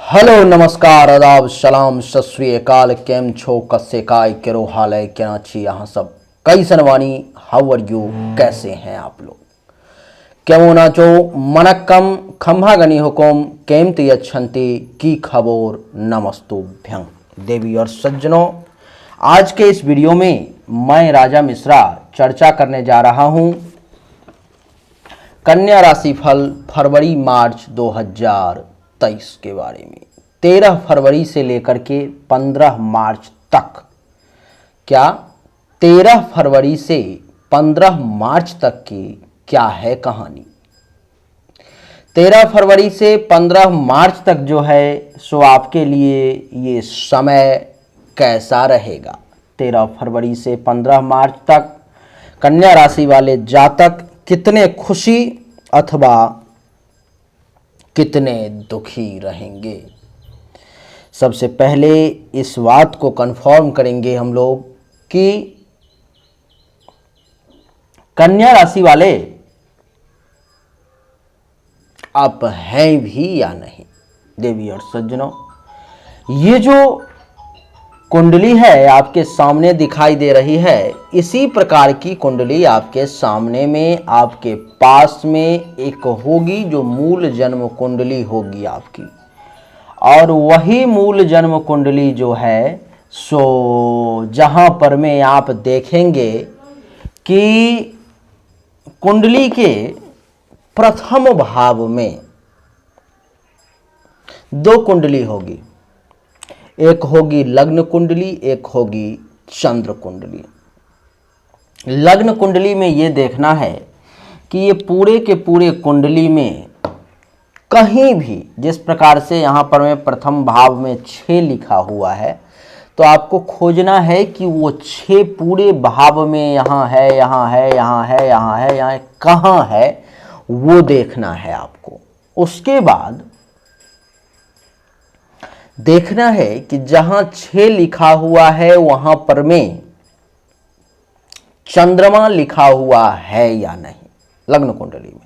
Hello नमस्कार आदाब सलाम सत श्री अकाल केम छो कस्से काय केरो हाल है क्या छी यहाँ सब कई सनवानी हाउ आर यू कैसे हैं आप लोग क्यों ना चो मनक्कम खम्भा गनी हुकुम केम तियच्छन्ति की खबोर नमस्तुभ्यं देवी और सज्जनों। आज के इस वीडियो में मैं राजा मिश्रा चर्चा करने जा रहा हूं कन्या राशि फल फरवरी मार्च 2023 के बारे में। 13 फरवरी से लेकर के 15 मार्च तक, क्या 13 फरवरी से 15 मार्च तक की क्या है कहानी। 13 फरवरी से 15 मार्च तक जो है सो आपके लिए ये समय कैसा रहेगा। 13 फरवरी से 15 मार्च तक कन्या राशि वाले जातक कितने खुशी अथवा कितने दुखी रहेंगे। सबसे पहले इस बात को कंफर्म करेंगे हम लोग कि कन्या राशि वाले आप हैं भी या नहीं। देवी और सज्जनों, ये जो कुंडली है आपके सामने दिखाई दे रही है, इसी प्रकार की कुंडली आपके सामने में आपके पास में एक होगी जो मूल जन्म कुंडली होगी आपकी। और वही मूल जन्म कुंडली जो है सो जहां पर में आप देखेंगे कि कुंडली के प्रथम भाव में दो कुंडली होगी, एक होगी लग्न कुंडली, एक होगी चंद्र कुंडली। लग्न कुंडली में ये देखना है कि ये पूरे के पूरे कुंडली में कहीं भी जिस प्रकार से यहाँ पर में प्रथम भाव में 6 लिखा हुआ है, तो आपको खोजना है कि वो 6 पूरे भाव में यहाँ है, यहाँ है, यहाँ है, यहाँ है, यहाँ कहाँ है, वो देखना है आपको। उसके बाद देखना है कि जहां 6 लिखा हुआ है वहां पर में चंद्रमा लिखा हुआ है या नहीं। लग्न कुंडली में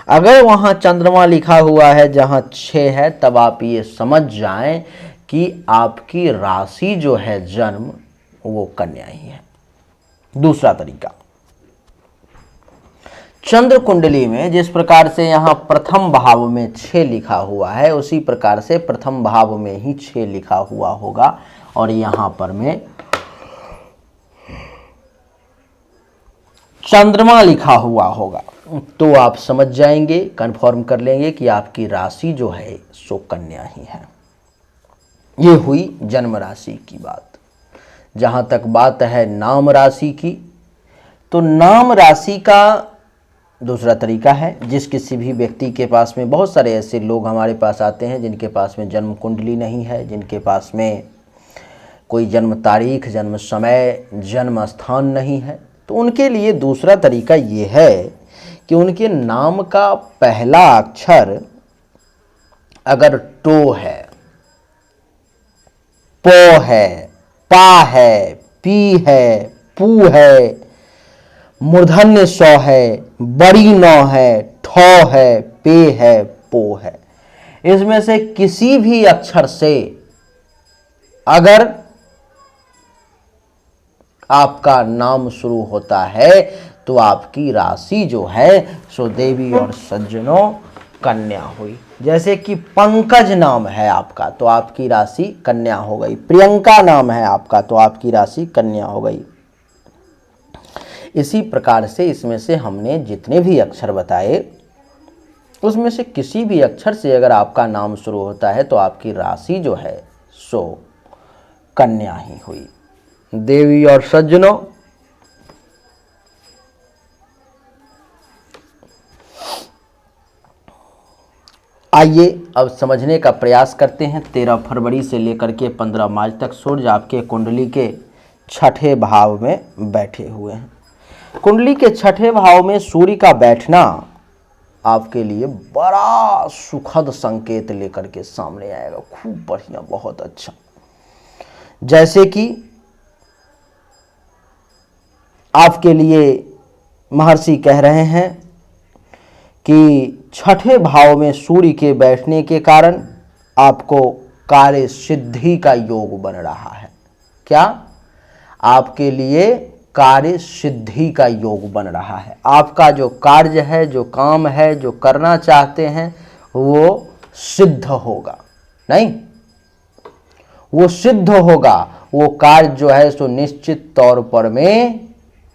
अगर वहां चंद्रमा लिखा हुआ है जहां 6 है, तब आप ये समझ जाएं कि आपकी राशि जो है जन्म वो कन्या ही है। दूसरा तरीका, चंद्र कुंडली में जिस प्रकार से यहाँ प्रथम भाव में 6 लिखा हुआ है, उसी प्रकार से प्रथम भाव में ही 6 लिखा हुआ होगा और यहाँ पर में चंद्रमा लिखा हुआ होगा, तो आप समझ जाएंगे, कंफर्म कर लेंगे कि आपकी राशि जो है सो कन्या ही है। ये हुई जन्म राशि की बात। जहां तक बात है नाम राशि की, तो नाम राशि का दूसरा तरीका है। जिस किसी भी व्यक्ति के पास में, बहुत सारे ऐसे लोग हमारे पास आते हैं जिनके पास में जन्म कुंडली नहीं है, जिनके पास में कोई जन्म तारीख, जन्म समय, जन्म स्थान नहीं है, तो उनके लिए दूसरा तरीका ये है कि उनके नाम का पहला अक्षर अगर टो है, पो है, पा है, पी है, पू है, मूर्धन्य सौ है, बड़ी नौ है, ठौ है, पे है, पो है, इसमें से किसी भी अक्षर से अगर आपका नाम शुरू होता है तो आपकी राशि जो है सो देवी और सज्जनों कन्या हुई। जैसे कि पंकज नाम है आपका तो आपकी राशि कन्या हो गई, प्रियंका नाम है आपका तो आपकी राशि कन्या हो गई। इसी प्रकार से इसमें से हमने जितने भी अक्षर बताए, उसमें से किसी भी अक्षर से अगर आपका नाम शुरू होता है तो आपकी राशि जो है सो कन्या ही हुई। देवी और सज्जनों, आइए अब समझने का प्रयास करते हैं। 13 फरवरी से लेकर के 15 मार्च तक सूर्य आपके कुंडली के 6ठे भाव में बैठे हुए हैं। कुंडली के 6ठे भाव में सूर्य का बैठना आपके लिए बड़ा सुखद संकेत लेकर के सामने आएगा। खूब बढ़िया, बहुत अच्छा। जैसे कि आपके लिए महर्षि कह रहे हैं कि 6ठे भाव में सूर्य के बैठने के कारण आपको कार्य सिद्धि का योग बन रहा है। क्या? आपके लिए कार्य सिद्धि का योग बन रहा है। आपका जो कार्य है, जो काम है, जो करना चाहते हैं, वो सिद्ध होगा। नहीं, वो सिद्ध होगा। वो कार्य जो है सो निश्चित तौर पर में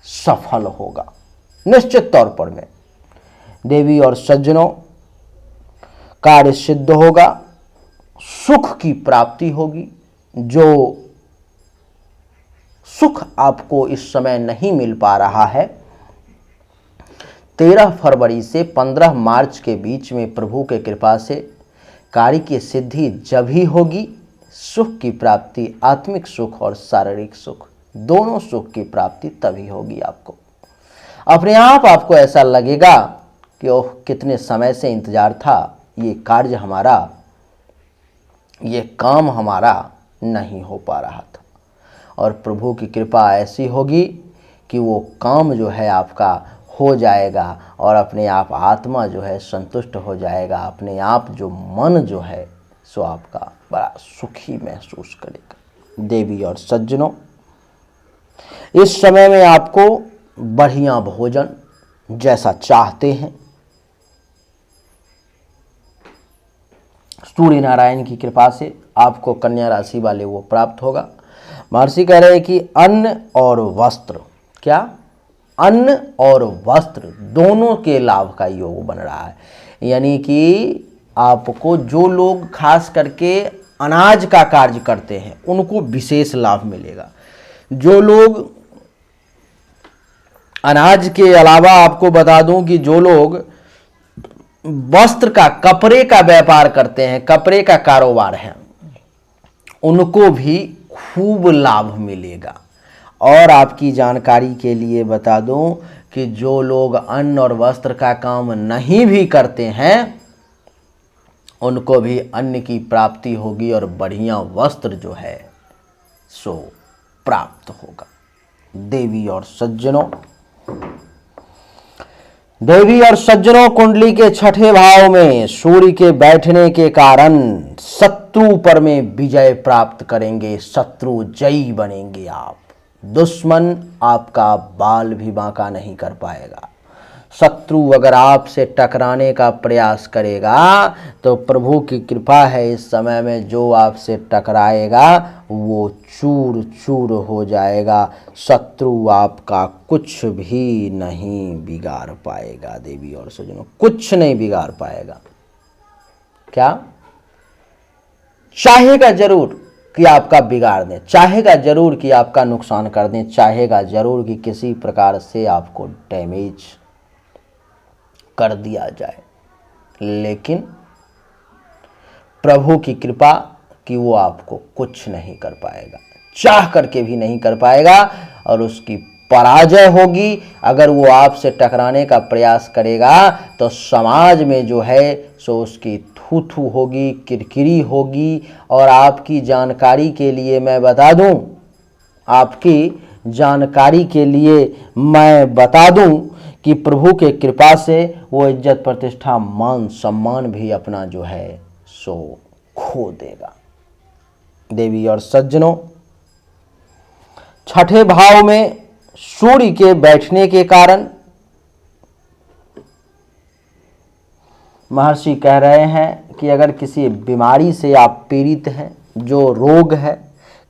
सफल होगा, निश्चित तौर पर में। देवी और सज्जनों, कार्य सिद्ध होगा, सुख की प्राप्ति होगी। जो सुख आपको इस समय नहीं मिल पा रहा है, 13 फरवरी से 15 मार्च के बीच में प्रभु के कृपा से कार्य की सिद्धि जब ही होगी। सुख की प्राप्ति, आत्मिक सुख और शारीरिक सुख, दोनों सुख की प्राप्ति तभी होगी। आपको अपने आप आपको ऐसा लगेगा कि ओह, कितने समय से इंतजार था, ये कार्य हमारा, ये काम हमारा नहीं हो पा रहा था। और प्रभु की कृपा ऐसी होगी कि वो काम जो है आपका हो जाएगा और अपने आप आत्मा जो है संतुष्ट हो जाएगा। अपने आप जो मन जो है सो आपका बड़ा सुखी महसूस करेगा। देवी और सज्जनों, इस समय में आपको बढ़िया भोजन जैसा चाहते हैं, सूर्य नारायण की कृपा से आपको कन्या राशि वाले वो प्राप्त होगा। महर्षि कह रहे हैं कि अन्न और वस्त्र, क्या? अन्न और वस्त्र दोनों के लाभ का योग बन रहा है। यानी कि आपको जो लोग खास करके अनाज का कार्य करते हैं उनको विशेष लाभ मिलेगा। जो लोग अनाज के अलावा, आपको बता दूं कि जो लोग वस्त्र का, कपड़े का व्यापार करते हैं, कपड़े का कारोबार है, उनको भी खूब लाभ मिलेगा। और आपकी जानकारी के लिए बता दूं कि जो लोग अन्न और वस्त्र का काम नहीं भी करते हैं उनको भी अन्न की प्राप्ति होगी और बढ़िया वस्त्र जो है सो प्राप्त होगा। देवी और सज्जनों, देवी और सज्जनों, कुंडली के छठे भाव में सूर्य के बैठने के कारण शत्रु पर में विजय प्राप्त करेंगे। शत्रु जयी बनेंगे आप। दुश्मन आपका बाल भी बांका नहीं कर पाएगा। शत्रु अगर आपसे टकराने का प्रयास करेगा तो प्रभु की कृपा है, इस समय में जो आपसे टकराएगा वो चूर चूर हो जाएगा। शत्रु आपका कुछ भी नहीं बिगाड़ पाएगा। देवी और सज्जनों, कुछ नहीं बिगाड़ पाएगा। क्या? चाहेगा जरूर कि आपका बिगाड़ दें, चाहेगा जरूर कि आपका नुकसान कर दें, चाहेगा जरूर कि किसी प्रकार से आपको डैमेज कर दिया जाए, लेकिन प्रभु की कृपा कि वो आपको कुछ नहीं कर पाएगा, चाह करके भी नहीं कर पाएगा और उसकी पराजय होगी। अगर वो आपसे टकराने का प्रयास करेगा तो समाज में जो है सो उसकी थू थू होगी, किरकिरी होगी। और आपकी जानकारी के लिए मैं बता दूं, आपकी जानकारी के लिए मैं बता दूं कि प्रभु के कृपा से वो इज्जत, प्रतिष्ठा, मान सम्मान भी अपना जो है सो खो देगा। देवी और सज्जनों, छठे भाव में सूर्य के बैठने के कारण महर्षि कह रहे हैं कि अगर किसी बीमारी से आप पीड़ित हैं, जो रोग है,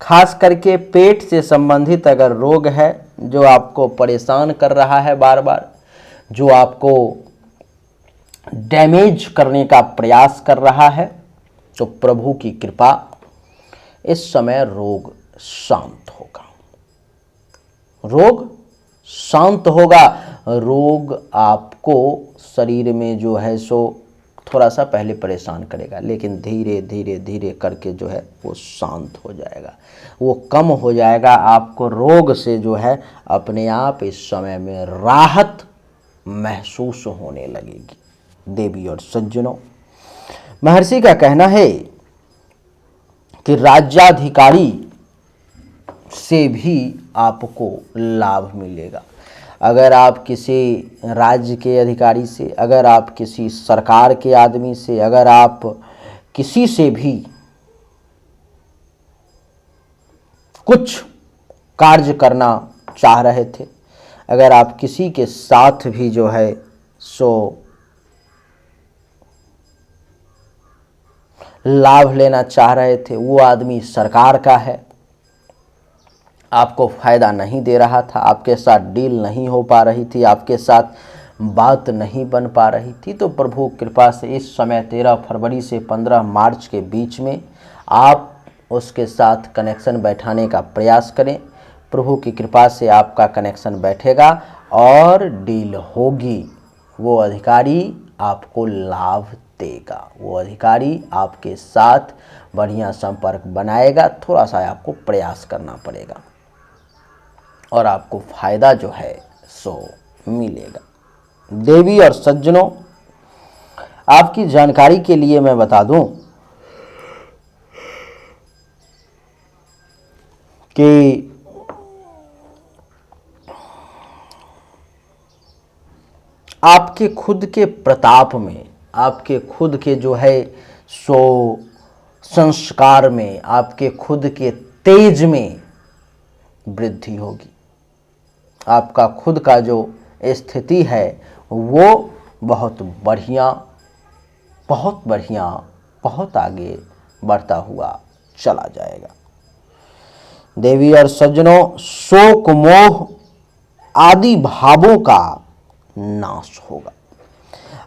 खास करके पेट से संबंधित अगर रोग है जो आपको परेशान कर रहा है बार बार, जो आपको डैमेज करने का प्रयास कर रहा है, तो प्रभु की कृपा इस समय रोग शांत होगा। रोग शांत होगा। रोग आपको शरीर में जो है सो थोड़ा सा पहले परेशान करेगा, लेकिन धीरे धीरे धीरे करके जो है वो शांत हो जाएगा, वो कम हो जाएगा। आपको रोग से जो है अपने आप इस समय में राहत महसूस होने लगेगी। देवी और सज्जनों, महर्षि का कहना है कि राज्याधिकारी से भी आपको लाभ मिलेगा। अगर आप किसी राज्य के अधिकारी से, अगर आप किसी सरकार के आदमी से, अगर आप किसी से भी कुछ कार्य करना चाह रहे थे, अगर आप किसी के साथ भी जो है सो लाभ लेना चाह रहे थे, वो आदमी सरकार का है, आपको फायदा नहीं दे रहा था, आपके साथ डील नहीं हो पा रही थी, आपके साथ बात नहीं बन पा रही थी, तो प्रभु कृपा से इस समय 13 फरवरी से 15 मार्च के बीच में आप उसके साथ कनेक्शन बैठाने का प्रयास करें। प्रभु की कृपा से आपका कनेक्शन बैठेगा और डील होगी। वो अधिकारी आपको लाभ देगा, वो अधिकारी आपके साथ बढ़िया संपर्क बनाएगा। थोड़ा सा आपको प्रयास करना पड़ेगा और आपको फायदा जो है सो मिलेगा। देवी और सज्जनों, आपकी जानकारी के लिए मैं बता दूं कि आपके खुद के प्रताप में, आपके खुद के जो है सो संस्कार में, आपके खुद के तेज में वृद्धि होगी। आपका खुद का जो स्थिति है वो बहुत बढ़िया, बहुत बढ़िया, बहुत आगे बढ़ता हुआ चला जाएगा। देवी और सज्जनों, शोक मोह आदि भावों का नाश होगा।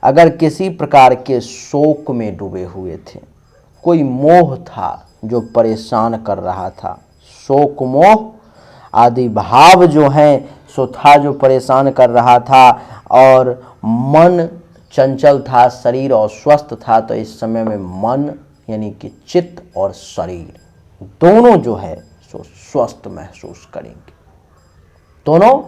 अगर किसी प्रकार के शोक में डूबे हुए थे, कोई मोह था जो परेशान कर रहा था, शोक मोह आदि भाव जो हैं सो था जो परेशान कर रहा था, और मन चंचल था, शरीर अस्वस्थ था, तो इस समय में मन यानी कि चित्त और शरीर दोनों जो है सो स्वस्थ महसूस करेंगे, दोनों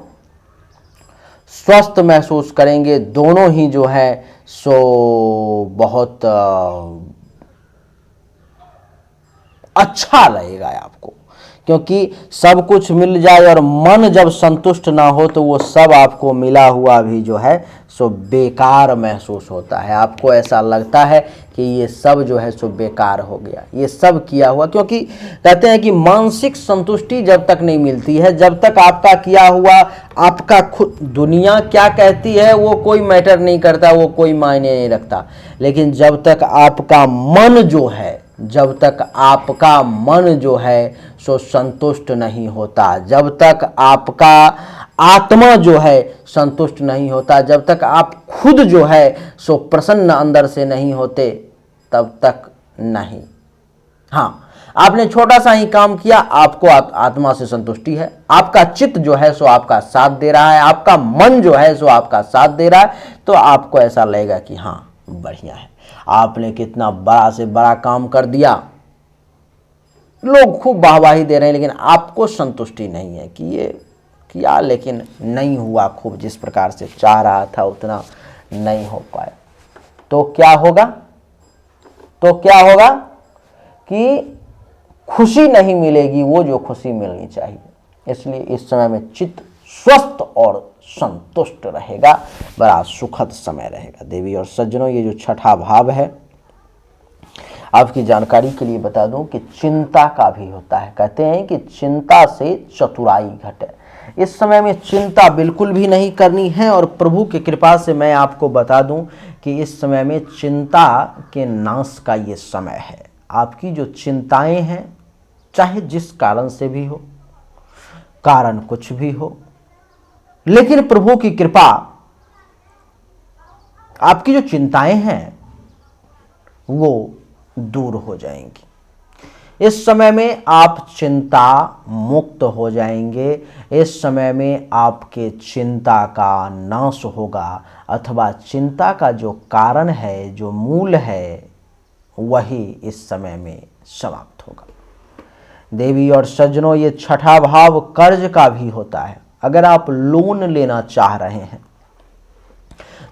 स्वस्थ महसूस करेंगे, दोनों ही जो है सो बहुत अच्छा रहेगा आपको। क्योंकि सब कुछ मिल जाए और मन जब संतुष्ट ना हो तो वो सब आपको मिला हुआ भी जो है सो बेकार महसूस होता है। आपको ऐसा लगता है कि ये सब जो है सो बेकार हो गया, ये सब किया हुआ। क्योंकि कहते हैं कि मानसिक संतुष्टि जब तक नहीं मिलती है, जब तक आपका किया हुआ, आपका खुद, दुनिया क्या कहती है वो कोई मैटर नहीं करता, वो कोई मायने नहीं रखता। लेकिन जब तक आपका मन जो है, जब तक आपका मन जो है सो संतुष्ट नहीं होता, जब तक आपका आत्मा जो है संतुष्ट नहीं होता, जब तक आप खुद जो है सो प्रसन्न अंदर से नहीं होते, तब तक नहीं। हाँ, आपने छोटा सा ही काम किया, आपको आत्मा से संतुष्टि है, आपका चित्त जो है सो आपका साथ दे रहा है, आपका मन जो है सो आपका साथ दे रहा है, तो आपको ऐसा लगेगा कि हाँ बढ़िया है, आपने कितना बड़ा से बड़ा काम कर दिया, लोग खूब वाहवाही दे रहे हैं, लेकिन आपको संतुष्टि नहीं है कि ये किया लेकिन नहीं हुआ खूब, जिस प्रकार से चाह रहा था उतना नहीं हो पाया। तो क्या होगा, तो क्या होगा कि खुशी नहीं मिलेगी, वो जो खुशी मिलनी चाहिए। इसलिए इस समय में चित्त स्वस्थ और संतुष्ट रहेगा, बड़ा सुखद समय रहेगा। देवी और सज्जनों, ये जो छठा भाव है, आपकी जानकारी के लिए बता दूं कि चिंता का भी होता है। कहते हैं कि चिंता से चतुराई घटे। इस समय में चिंता बिल्कुल भी नहीं करनी है, और प्रभु की कृपा से मैं आपको बता दूं कि इस समय में चिंता के नाश का ये समय है। आपकी जो चिंताएं हैं, चाहे जिस कारण से भी हो, कारण कुछ भी हो, लेकिन प्रभु की कृपा, आपकी जो चिंताएं हैं वो दूर हो जाएंगी। इस समय में आप चिंता मुक्त हो जाएंगे। इस समय में आपके चिंता का नाश होगा, अथवा चिंता का जो कारण है, जो मूल है, वही इस समय में समाप्त होगा। देवी और सज्जनों, ये छठा भाव कर्ज का भी होता है। अगर आप लोन लेना चाह रहे हैं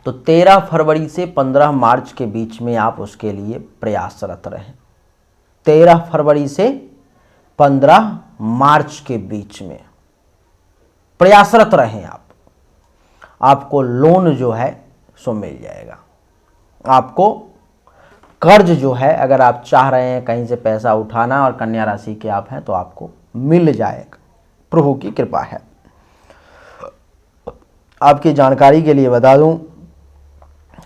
तो 13 फरवरी से 15 मार्च के बीच में आप उसके लिए प्रयासरत रहें। 13 फरवरी से 15 मार्च के बीच में प्रयासरत रहें आप, आपको लोन जो है सो मिल जाएगा। आपको कर्ज जो है, अगर आप चाह रहे हैं कहीं से पैसा उठाना और कन्या राशि के आप हैं तो आपको मिल जाएगा, प्रभु की कृपा है। आपकी जानकारी के लिए बता दूं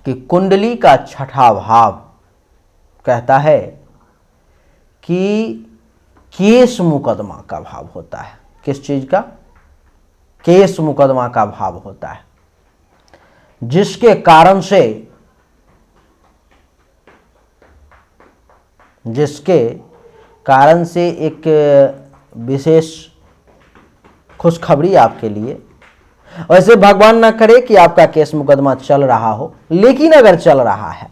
कि कुंडली का छठा भाव कहता है कि केस मुकदमा का भाव होता है। किस चीज का? केस मुकदमा का भाव होता है, जिसके कारण से एक विशेष खुशखबरी आपके लिए। वैसे भगवान ना करे कि आपका केस मुकदमा चल रहा हो, लेकिन अगर चल रहा है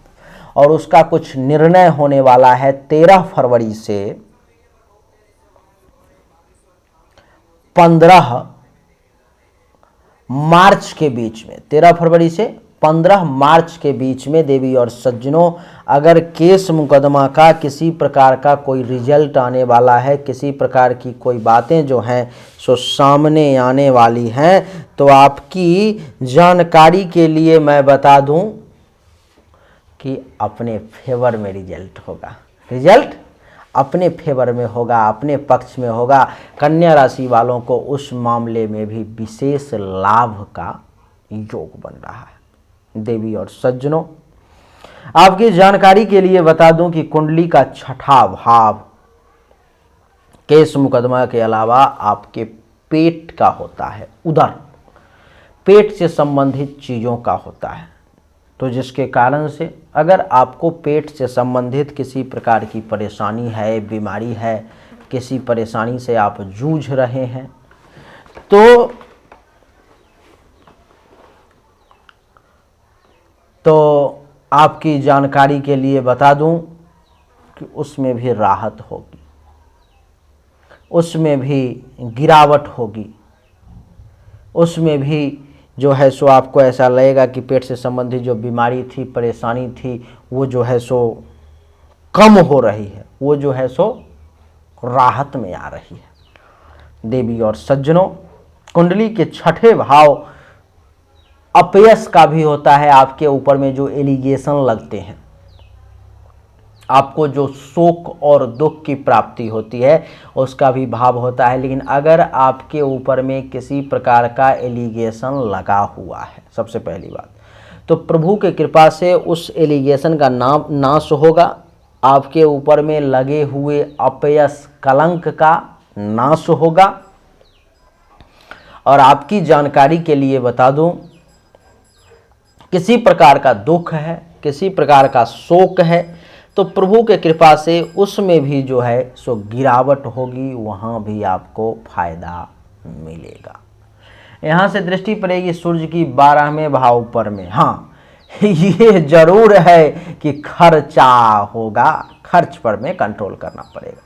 और उसका कुछ निर्णय होने वाला है 13 फरवरी से 15 मार्च के बीच में, 13 फरवरी से 15 मार्च के बीच में देवी और सज्जनों, अगर केस मुकदमा का किसी प्रकार का कोई रिजल्ट आने वाला है, किसी प्रकार की कोई बातें जो हैं सो सामने आने वाली हैं, तो आपकी जानकारी के लिए मैं बता दूं कि अपने फेवर में रिजल्ट होगा। रिजल्ट अपने फेवर में होगा, अपने पक्ष में होगा। कन्या राशि वालों को उस मामले में भी विशेष लाभ का योग बन रहा है। देवी और सज्जनों, आपकी जानकारी के लिए बता दूं कि कुंडली का छठा भाव केस मुकदमा के अलावा आपके पेट का होता है, उदर, पेट से संबंधित चीज़ों का होता है। तो जिसके कारण से अगर आपको पेट से संबंधित किसी प्रकार की परेशानी है, बीमारी है, किसी परेशानी से आप जूझ रहे हैं, तो आपकी जानकारी के लिए बता दूं कि उसमें भी राहत होगी, उसमें भी गिरावट होगी, उसमें भी जो है सो आपको ऐसा लगेगा कि पेट से संबंधित जो बीमारी थी, परेशानी थी, वो जो है सो कम हो रही है, वो जो है सो राहत में आ रही है। देवी और सज्जनों, कुंडली के छठे भाव अपयश का भी होता है। आपके ऊपर में जो एलिगेशन लगते हैं, आपको जो शोक और दुख की प्राप्ति होती है, उसका भी भाव होता है। लेकिन अगर आपके ऊपर में किसी प्रकार का एलिगेशन लगा हुआ है, सबसे पहली बात तो प्रभु के कृपा से उस एलिगेशन का नाश होगा। आपके ऊपर में लगे हुए अपयश कलंक का नाश होगा। और आपकी जानकारी के लिए बता दूं, किसी प्रकार का दुख है, किसी प्रकार का शोक है, तो प्रभु के कृपा से उसमें भी जो है सो गिरावट होगी, वहाँ भी आपको फायदा मिलेगा। यहाँ से दृष्टि पड़ेगी सूर्य की 12वें भाव पर में। हाँ, ये जरूर है कि खर्चा होगा, खर्च पर में कंट्रोल करना पड़ेगा।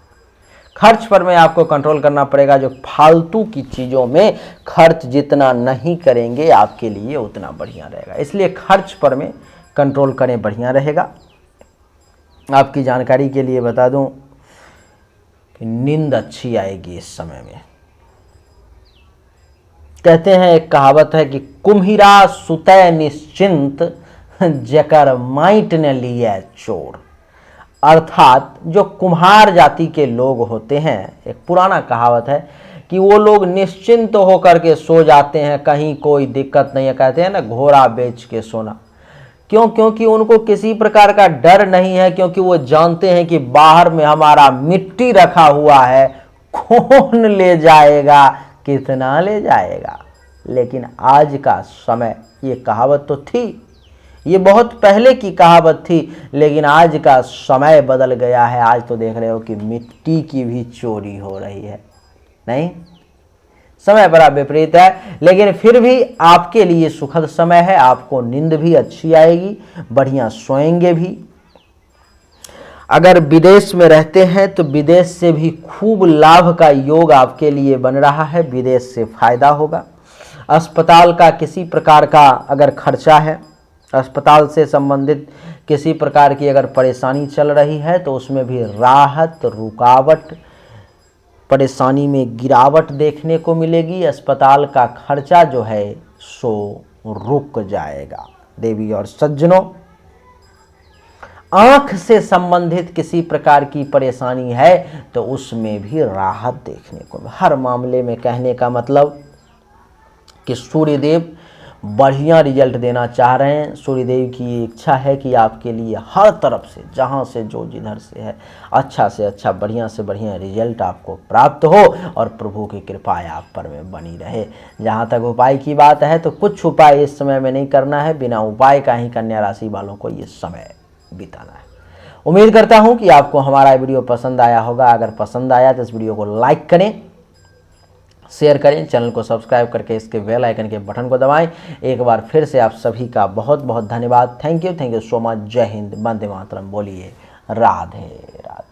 खर्च पर में आपको कंट्रोल करना पड़ेगा। जो फालतू की चीज़ों में खर्च जितना नहीं करेंगे आपके लिए उतना बढ़िया रहेगा, इसलिए खर्च पर में कंट्रोल करें, बढ़िया रहेगा। आपकी जानकारी के लिए बता दूं कि नींद अच्छी आएगी इस समय में। कहते हैं, एक कहावत है कि कुम्हिरा सुतै निश्चिंत जकर माइट न लिया चोर। अर्थात जो कुम्हार जाति के लोग होते हैं, एक पुराना कहावत है कि वो लोग निश्चिंत होकर के सो जाते हैं, कहीं कोई दिक्कत नहीं है। कहते हैं ना, घोड़ा बेच के सोना। क्यों? क्योंकि उनको किसी प्रकार का डर नहीं है, क्योंकि वो जानते हैं कि बाहर में हमारा मिट्टी रखा हुआ है, कौन ले जाएगा, कितना ले जाएगा। लेकिन आज का समय, ये कहावत तो थी, ये बहुत पहले की कहावत थी, लेकिन आज का समय बदल गया है। आज तो देख रहे हो कि मिट्टी की भी चोरी हो रही है। नहीं, समय बड़ा विपरीत है, लेकिन फिर भी आपके लिए सुखद समय है। आपको नींद भी अच्छी आएगी, बढ़िया सोएंगे भी। अगर विदेश में रहते हैं तो विदेश से भी खूब लाभ का योग आपके लिए बन रहा है, विदेश से फायदा होगा। अस्पताल का किसी प्रकार का अगर खर्चा है, अस्पताल से संबंधित किसी प्रकार की अगर परेशानी चल रही है, तो उसमें भी राहत, रुकावट, परेशानी में गिरावट देखने को मिलेगी। अस्पताल का खर्चा जो है सो रुक जाएगा। देवी और सज्जनों, आंख से संबंधित किसी प्रकार की परेशानी है तो उसमें भी राहत देखने को, हर मामले में कहने का मतलब कि सूर्यदेव बढ़िया रिजल्ट देना चाह रहे हैं। सूर्यदेव की इच्छा है कि आपके लिए हर तरफ से, जहां से जो जिधर से है, अच्छा से अच्छा, बढ़िया से बढ़िया रिजल्ट आपको प्राप्त हो और प्रभु की कृपा आप पर में बनी रहे। जहां तक उपाय की बात है तो कुछ उपाय इस समय में नहीं करना है, बिना उपाय का ही कन्या राशि वालों को ये समय बिताना है। उम्मीद करता हूं कि आपको हमारा वीडियो पसंद आया होगा। अगर पसंद आया तो इस वीडियो को लाइक करें, शेयर करें, चैनल को सब्सक्राइब करके इसके बेल आइकन के बटन को दबाएं। एक बार फिर से आप सभी का बहुत बहुत धन्यवाद। Thank you so much. जय हिंद, वंदे मातरम। बोलिए राधे राधे।